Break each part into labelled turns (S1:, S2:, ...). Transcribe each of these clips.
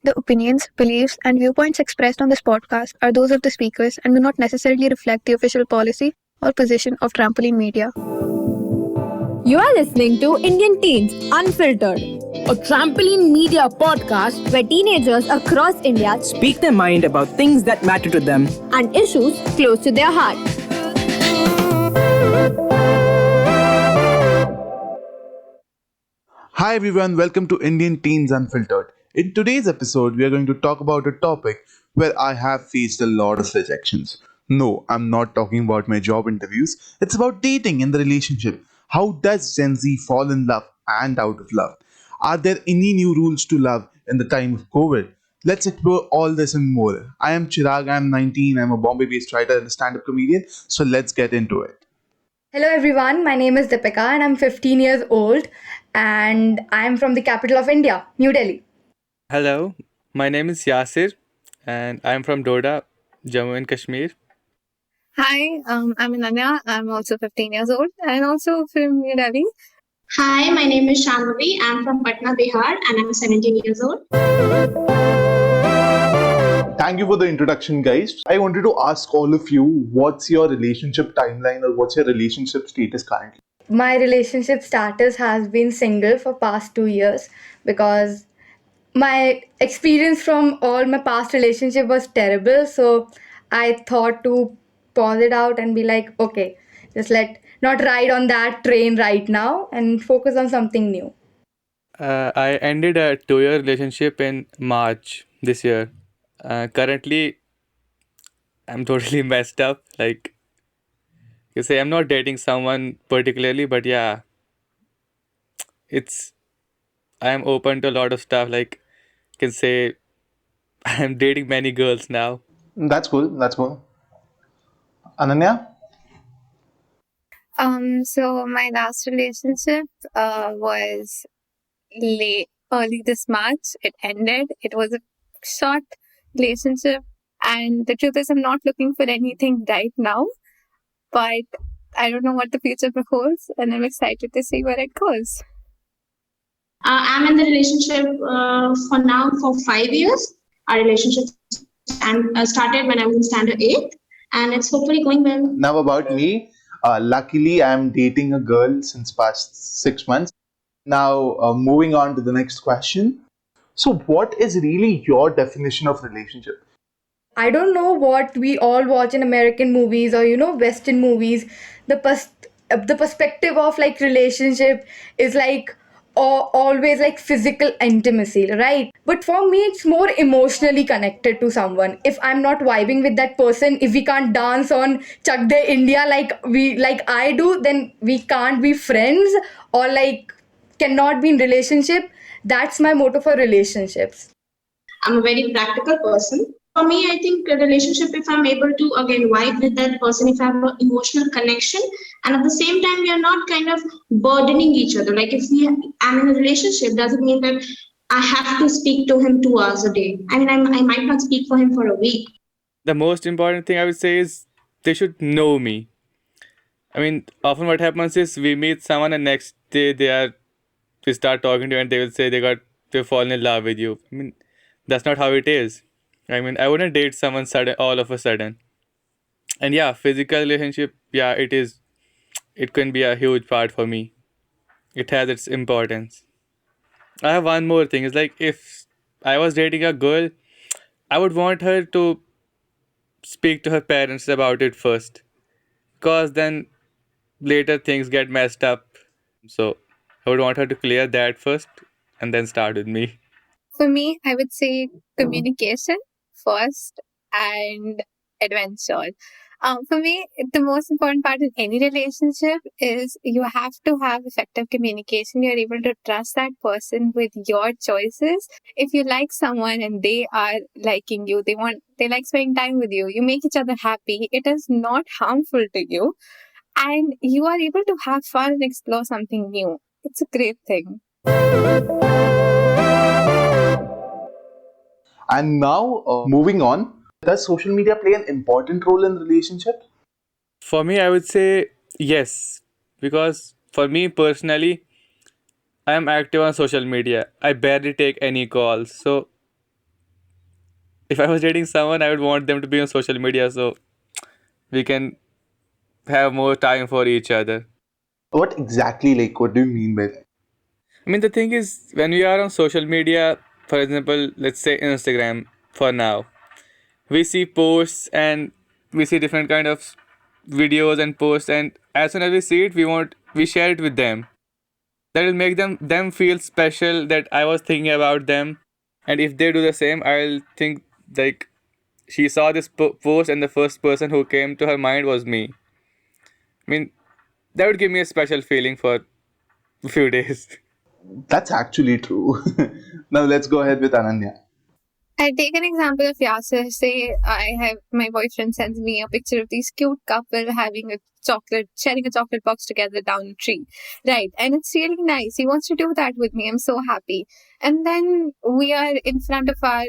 S1: The opinions, beliefs, and viewpoints expressed on this podcast are those of the speakers and do not necessarily reflect the official policy or position of Trampoline Media.
S2: You are listening to Indian Teens Unfiltered,
S3: a trampoline media podcast
S2: where teenagers across India
S3: speak their mind about things that matter to them
S2: and issues close to their heart.
S4: Hi everyone, welcome to Indian Teens Unfiltered. In today's episode, we are going to talk about a topic where I have faced a lot of rejections. No, I'm not talking about my job interviews. It's about dating in the relationship. How does Gen Z fall in love and out of love? Are there any new rules to love in the time of COVID? Let's explore all this and more. I am Chirag, I'm 19, I'm a Bombay-based writer and a stand-up comedian, so let's get into it.
S5: Hello everyone, my name is Deepika and I'm 15 years old and I'm from the capital of India, New Delhi.
S6: Hello, my name is Yasir and I'm from Doda, Jammu and Kashmir.
S7: Hi, I'm Ananya. I'm also 15 years old and also from New Delhi.
S8: Hi, my name is Shambhavi. I'm from Patna, Bihar and I'm 17 years old.
S4: Thank you for the introduction, guys. I wanted to ask all of you, what's your relationship timeline or what's your relationship status currently?
S5: My relationship status has been single for past 2 years because my experience from all my past relationship was terrible. So I thought to pause it out and be like, okay, just not ride on that train right now and focus on something new.
S6: I ended a 2-year relationship in March this year. Currently, I'm totally messed up. Like, you say, I'm not dating someone particularly, but yeah, I am open to a lot of stuff. Like, you can say, I'm dating many girls now.
S4: That's cool. That's cool. Ananya?
S7: So my last relationship was early this March. It ended. It was a short relationship, and the truth is, I'm not looking for anything right now. But I don't know what the future holds, and I'm excited to see where it goes.
S8: I'm in the relationship for now for 5 years. Our relationship started when I was in standard 8, and it's hopefully going well.
S4: Now about me, luckily I'm dating a girl since past 6 months. Now moving on to the next question. So what is really your definition of relationship?
S5: I don't know what we all watch in American movies or Western movies. The perspective of like relationship is like always like physical intimacy, right? But for me, it's more emotionally connected to someone. If I'm not vibing with that person, if we can't dance on Chak De India like I do, then we can't be friends or like cannot be in relationship. That's my motto for relationships.
S8: I'm a very practical person. For me, I think a relationship, if I'm able to again vibe with that person, if I have an emotional connection, and at the same time we are not kind of burdening each other. Like if I'm in a relationship, doesn't mean that I have to speak to him 2 hours a day. I mean, I might not speak for him for a week.
S6: The most important thing I would say is they should know me. I mean, often what happens is we meet someone and next day we start talking to you and they will say they've fallen in love with you. I mean, that's not how it is. I mean, I wouldn't date someone all of a sudden. And yeah, physical relationship, yeah, it can be a huge part for me. It has its importance. I have one more thing. It's like if I was dating a girl, I would want her to speak to her parents about it first. Because then later things get messed up. So I would want her to clear that first and then start with me.
S7: For me, I would say communication first and adventure. For me, the most important part in any relationship is you have to have effective communication. You're able to trust that person with your choices. If you like someone and they are liking you, they like spending time with you, you make each other happy. It is not harmful to you. And you are able to have fun and explore something new. It's a great thing.
S4: And now, moving on, does social media play an important role in the relationship?
S6: For me, I would say yes. Because for me personally, I am active on social media. I barely take any calls. So If I was dating someone, I would want them to be on social media so we can have more time for each other.
S4: What exactly, like, what do you mean by that?
S6: I mean, the thing is, when we are on social media, for example, let's say Instagram for now, we see posts and we see different kind of videos and posts, and as soon as we see it, we share it with them. That will make them feel special that I was thinking about them, and if they do the same, I'll think like she saw this post and the first person who came to her mind was me. I mean, that would give me a special feeling for a few days.
S4: That's actually true. Now let's go ahead with Ananya.
S7: I take an example of Yasser. Say I have my boyfriend sends me a picture of this cute couple having a chocolate, sharing a chocolate box together down a tree. Right. And it's really nice. He wants to do that with me. I'm so happy. And then we are in front of our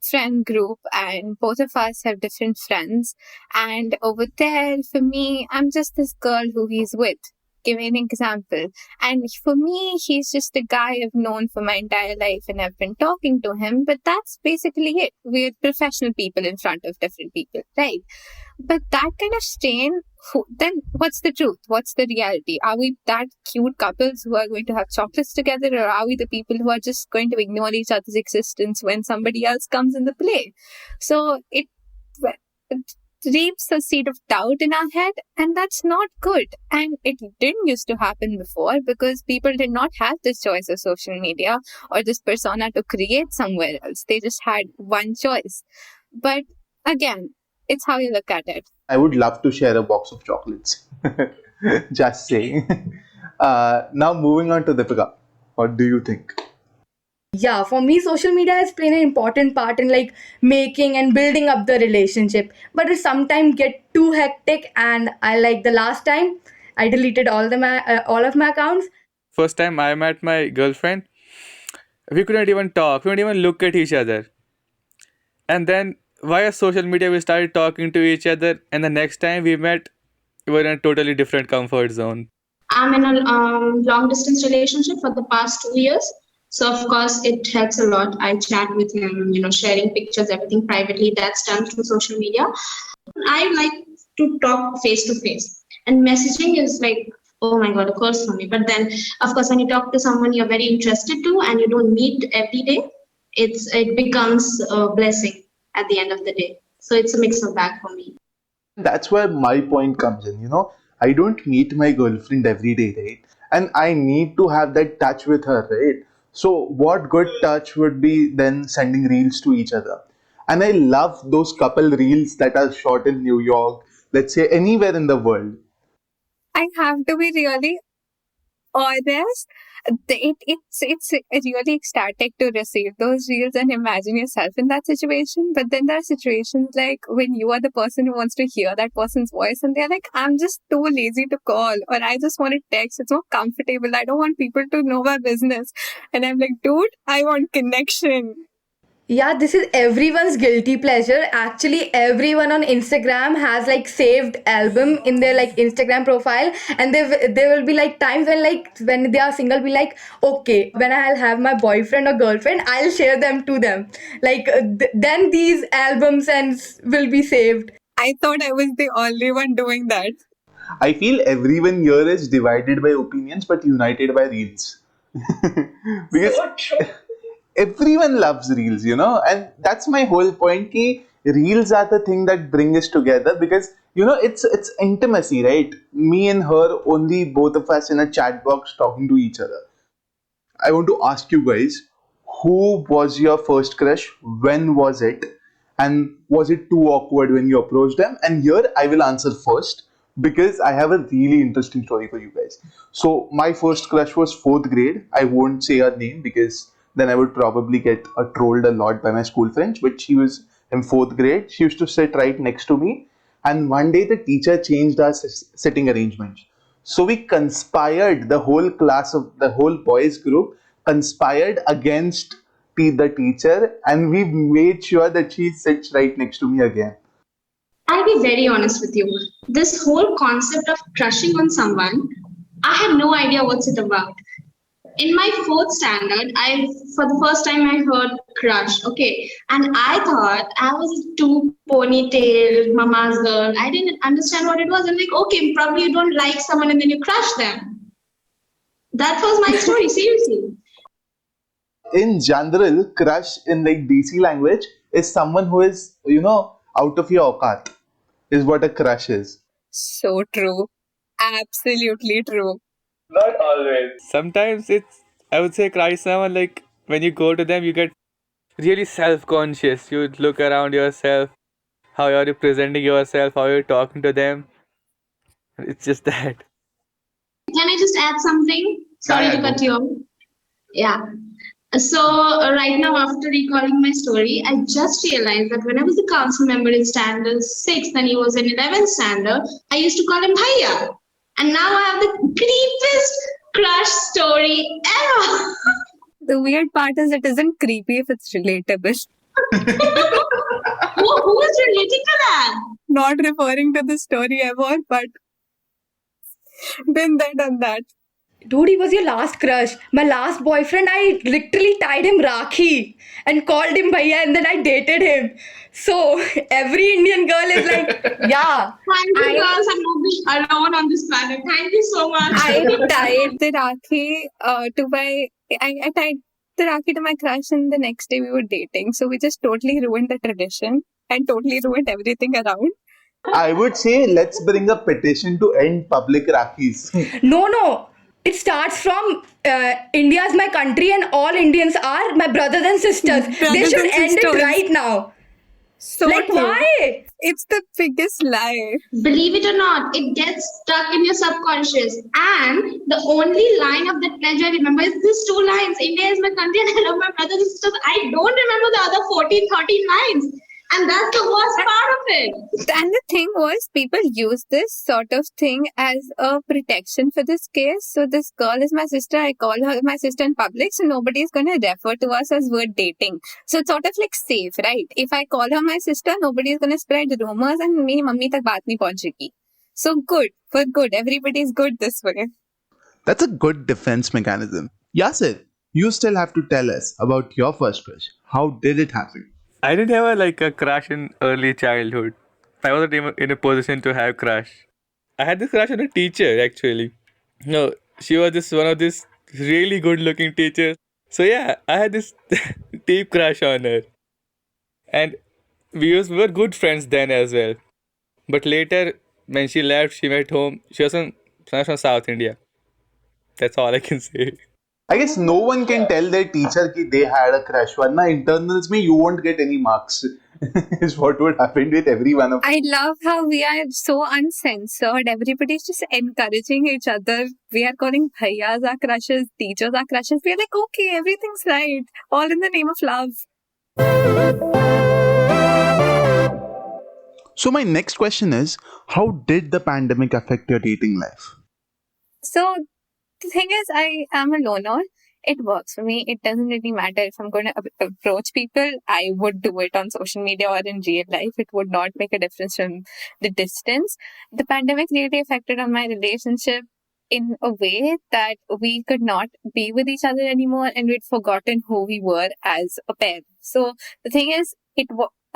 S7: friend group and both of us have different friends. And over there, for me, I'm just this girl who he's with. Give me an example. And for me, he's just a guy I've known for my entire life and I've been talking to him, but that's basically it. We're professional people in front of different people, right? But that kind of strain, then what's the truth? What's the reality? Are we that cute couples who are going to have chocolates together, or are we the people who are just going to ignore each other's existence when somebody else comes in the play? So it reaps a seed of doubt in our head, and that's not good. And it didn't used to happen before because people did not have this choice of social media or this persona to create somewhere else. They just had one choice. But again, it's how you look at it.
S4: I would love to share a box of chocolates. Just saying. Now moving on to Deepika. What do you think?
S5: Yeah, for me, social media has played an important part in like making and building up the relationship. But it sometimes get too hectic, and I like the last time I deleted all of my accounts.
S6: First time I met my girlfriend, we couldn't even talk, we couldn't even look at each other. And then via social media, we started talking to each other, and the next time we met, we were in a totally different comfort zone.
S8: I'm in a long distance relationship for the past 2 years. So of course it helps a lot. I chat with him, sharing pictures, everything privately. That's done through social media. I like to talk face to face. And messaging is like, oh my god, a curse for me. But then of course when you talk to someone you're very interested to and you don't meet every day, it becomes a blessing at the end of the day. So it's a mix of that for me.
S4: That's where my point comes in. I don't meet my girlfriend every day, right? And I need to have that touch with her, right? So what good touch would be then sending reels to each other? And I love those couple reels that are shot in New York, let's say anywhere in the world.
S7: I have to be really honest. It's really ecstatic to receive those reels and imagine yourself in that situation. But then there are situations like when you are the person who wants to hear that person's voice and they're like, I'm just too lazy to call, or I just want to text. It's more comfortable. I don't want people to know my business. And I'm like, dude, I want connection.
S5: Yeah, this is everyone's guilty pleasure. Actually, everyone on Instagram has like saved album in their like Instagram profile, and there will be like times when they are single, be like, okay, when I'll have my boyfriend or girlfriend, I'll share them to them. Like then these albums and will be saved.
S7: I thought I was the only one doing that.
S4: I feel everyone here is divided by opinions but united by reels. Because everyone loves reels, and that's my whole point. Ki reels are the thing that bring us together because it's intimacy, right? Me and her, only both of us in a chat box talking to each other. I want to ask you guys, who was your first crush? When was it? And was it too awkward when you approached them? And here I will answer first because I have a really interesting story for you guys. So my first crush was fourth grade. I won't say her name because then I would probably get trolled a lot by my school friends. But she was in fourth grade. She used to sit right next to me. And one day the teacher changed our sitting arrangements. So we conspired, the whole class of the whole boys group conspired against the teacher, and we made sure that she sits right next to me again.
S8: I'll be very honest with you. This whole concept of crushing on someone, I had no idea what's it about. in my fourth standard, I for the first time I heard crush. Okay, and I thought I was a two ponytail mama's girl. I didn't understand what it was. I'm like, okay, probably you don't like someone and then you crush them. That was my story. Seriously.
S4: In general, crush in like DC language is someone who is, out of your aukat, is what a crush is.
S7: So true. Absolutely true.
S6: Not always. Sometimes it's, I would say, cry someone like when you go to them, you get really self conscious. You look around yourself, how you're presenting yourself, how you're talking to them. It's just that.
S8: Can I just add something? Sorry
S4: Yeah,
S8: to
S4: yeah,
S8: cut
S4: go.
S8: you off. Yeah. So right now, after recalling my story, I just realized that when I was a council member in standard six, and he was in 11th standard, I used to call him Bhaiya. And now I have the creepiest crush story ever.
S7: The weird part is it isn't creepy if it's relatable.
S8: Who is relating to that?
S7: Not referring to the story ever, but been there, done that.
S5: Dude, he was your last crush. My last boyfriend, I literally tied him Rakhi and called him Bhaiya and then I dated him. So every Indian girl is like, yeah.
S8: Thank you,
S7: I
S8: girls. I'm not alone on this planet. Thank you so much.
S7: I tied the Rakhi to my I tied the Rakhi to my crush and the next day we were dating. So we just totally ruined the tradition and totally ruined everything around.
S4: I would say let's bring a petition to end public Rakis.
S5: No. It starts from India's my country and all Indians are my brothers and sisters. They
S7: Brothers
S5: should
S7: and
S5: end
S7: sisters.
S5: it right now.
S7: So
S5: Like,
S7: true.
S5: why?
S7: It's the biggest lie.
S8: Believe it or not, it gets stuck in your subconscious. And the only line of that pledge I remember is these two lines: India is my country and I love my brothers and sisters. I don't remember the other 14, 13 lines. And that's the worst part of it.
S7: And the thing was, people use this sort of thing as a protection for this case. So this girl is my sister. I call her my sister in public, so nobody is going to refer to us as we're dating. So it's sort of like safe, right? If I call her my sister, nobody is going to spread rumors, and मेरी mummy तक बात नहीं पहुंचेगी. So good, for good. Everybody is good this way.
S4: That's a good defense mechanism. Yasir, you still have to tell us about your first crush. How did it happen?
S6: I didn't have a crush in early childhood. I wasn't even in a position to have crush. I had this crush on a teacher actually. No, she was this one of this really good looking teachers. So yeah, I had this deep crush on her. And we were good friends then as well. But later when she left, she went home. She was from South India. That's all I can say.
S4: I guess no one can tell their teacher that they had a crush. Varna internals mein you won't get any marks. Is what would happen with every one of
S7: I love how we are so uncensored. Everybody's just encouraging each other. We are calling bhaiyas our crushes, teachers our crushes. We're like, okay, everything's right. All in the name of love.
S4: So my next question is, how did the pandemic affect your dating life?
S7: So the thing is, I am a loner. It works for me. It doesn't really matter if I'm going to approach people. I would do it on social media or in real life. It would not make a difference from the distance. The pandemic really affected on my relationship in a way that we could not be with each other anymore, and we'd forgotten who we were as a pair. So the thing is,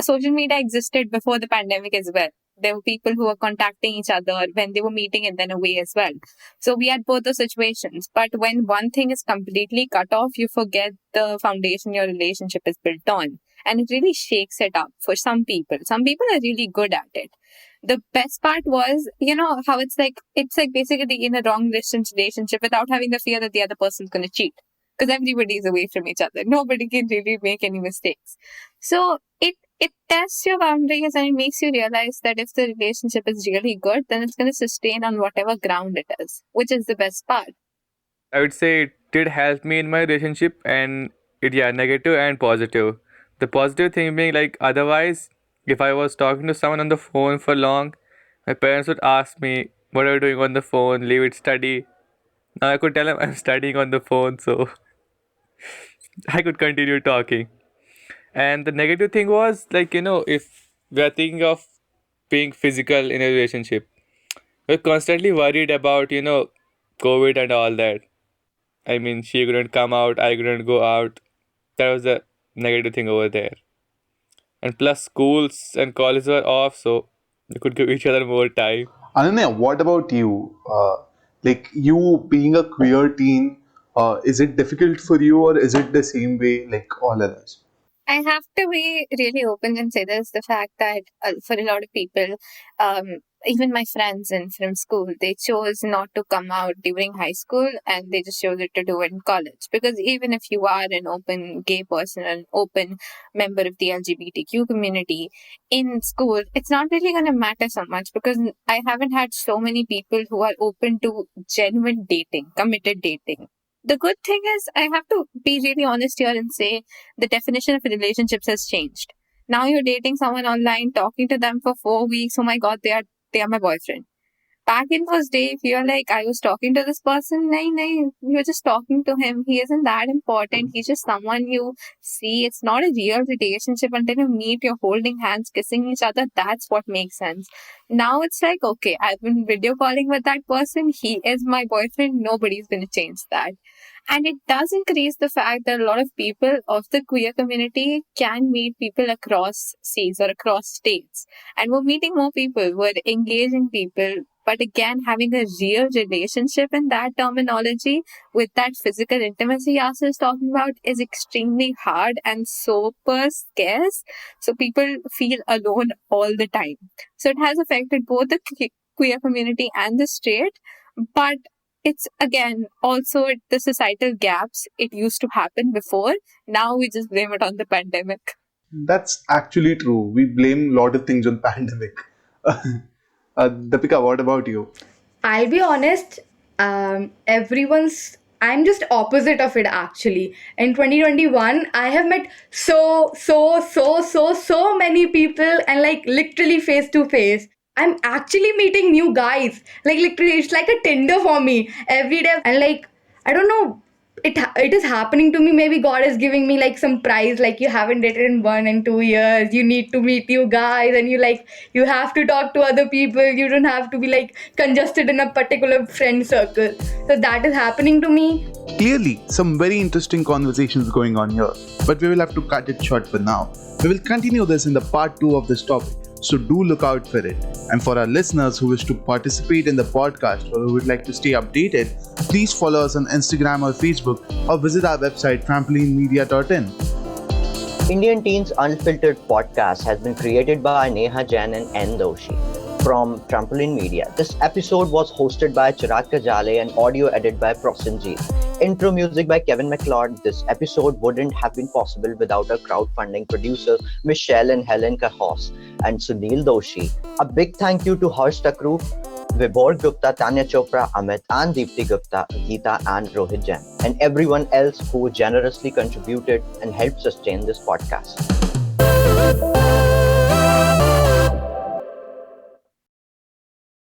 S7: social media existed before the pandemic as well. There were people who were contacting each other when they were meeting and then away as well. So we had both the situations. But when one thing is completely cut off, you forget the foundation your relationship is built on. And it really shakes it up for some people. Some people are really good at it. The best part was, how it's like basically in a long distance relationship without having the fear that the other person's going to cheat. Because everybody is away from each other. Nobody can really make any mistakes. So it tests your boundaries and it makes you realize that if the relationship is really good, then it's going to sustain on whatever ground it is, which is the best part.
S6: I would say it did help me in my relationship, and negative and positive. The positive thing being like otherwise, if I was talking to someone on the phone for long, my parents would ask me, "What are you doing on the phone? Leave it, study." Now I could tell them I'm studying on the phone, so I could continue talking. And the negative thing was if we are thinking of being physical in a relationship, we're constantly worried about COVID and all that. I mean, she couldn't come out, I couldn't go out. That was the negative thing over there. And plus, schools and colleges were off, so we could give each other more time.
S4: Ananya, what about you? Like you being a queer teen, is it difficult for you or is it the same way like all others?
S7: I have to be really open and say this, the fact that for a lot of people, even my friends from school, they chose not to come out during high school and they just chose it to do it in college. Because even if you are an open gay person, an open member of the LGBTQ community in school, it's not really going to matter so much because I haven't had so many people who are open to genuine dating, committed dating. The good thing is, I have to be really honest here and say the definition of relationships has changed. Now you're dating someone online, talking to them for 4 weeks. Oh my god, they are my boyfriend. Back in those days, if you're like, I was talking to this person, nay, you're just talking to him. He isn't that important. He's just someone you see. It's not a real relationship until you meet, you're holding hands, kissing each other. That's what makes sense. Now it's like, okay, I've been video calling with that person. He is my boyfriend. Nobody's going to change that. And it does increase the fact that a lot of people of the queer community can meet people across seas or across states. And we're meeting more people, we're engaging people. But again, having a real relationship in that terminology with that physical intimacy Yasser is talking about is extremely hard and super scarce. So people feel alone all the time. So it has affected both the queer community and the straight. But it's again also the societal gaps. It used to happen before. Now we just blame it on the pandemic.
S4: That's actually true. We blame a lot of things on pandemic. Deepika, what about you?
S5: I'll be honest, I'm just opposite of it actually. In 2021, I have met so many people and like literally face to face. I'm actually meeting new guys. Like literally, it's like a Tinder for me every day. And like, I don't know, it is happening to me. Maybe God is giving me like some prize. Like you haven't dated in 1 and 2 years. You need to meet new guys, and you have to talk to other people. You don't have to be like congested in a particular friend circle. So that is happening to me.
S4: Clearly, some very interesting conversations going on here, but we will have to cut it short for now. We will continue this in the part 2 of this topic, so do look out for it. And for our listeners who wish to participate in the podcast or who would like to stay updated, please follow us on Instagram or Facebook or visit our website trampolinemedia.in.
S9: Indian Teens Unfiltered podcast has been created by Neha Jain and N. Doshi from Trampoline Media. This episode was hosted by Chirag Kajale and audio edited by Prosenjit. Intro music by Kevin McLeod. This episode wouldn't have been possible without our crowdfunding producers Michelle and Helen Kahos and Sunil Doshi. A big thank you to Harsh Takru, Vibhor Gupta, Tanya Chopra, Amit and Deepti Gupta, Geeta and Rohit Jain, and everyone else who generously contributed and helped sustain this podcast.